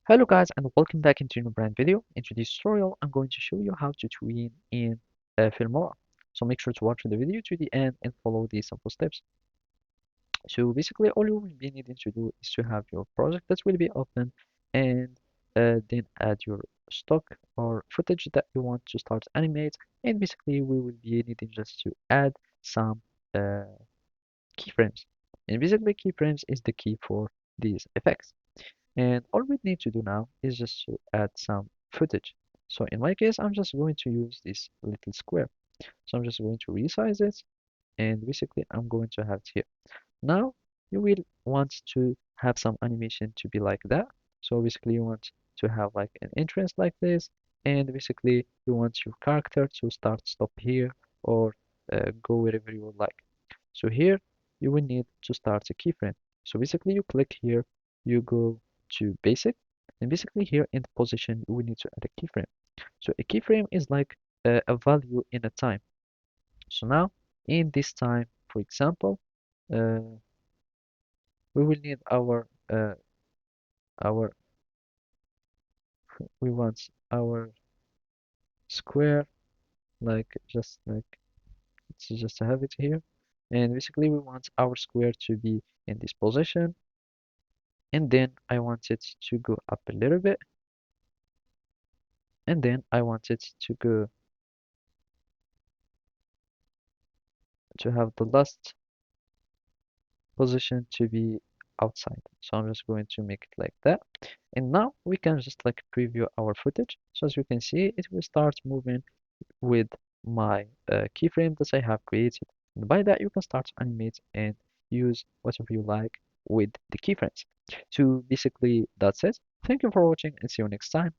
Hello guys and welcome back into a new brand video. In today's tutorial, I'm going to show you how to tween in Filmora. So make sure to watch the video to the end and follow these simple steps. So basically all you will be needing to do is to have your project that will be open and then add your stock or footage that you want to start animate, and basically we will be needing just to add some uh, keyframes. And basically keyframes is the key for these effects. And all we need to do now is just to add some footage. So in my case, I'm just going to use this little square. So I'm just going to resize it, and basically I'm going to have it here. Now you will want to have some animation to be like that. So basically you want to have like an entrance like this, and basically you want your character to stop here, or go wherever you would like. So here you will need to start a keyframe. So basically you click here, you go to basic, and basically here in the position you will need to add a keyframe. So a keyframe is like a value in a time. So now in this time, for example, uh, we will need our we want our square, like just like let's just have it here, and basically we want our square to be in this position, and then I want it to go up a little bit, and then I want it to go to have the last position to be outside. So I'm just going to make it like that, and now we can just like preview our footage. So as you can see, it will start moving with my keyframe that I have created. And by that, you can start to animate and use whatever you like with the keyframes. So basically, that's it. Thank you for watching and see you next time.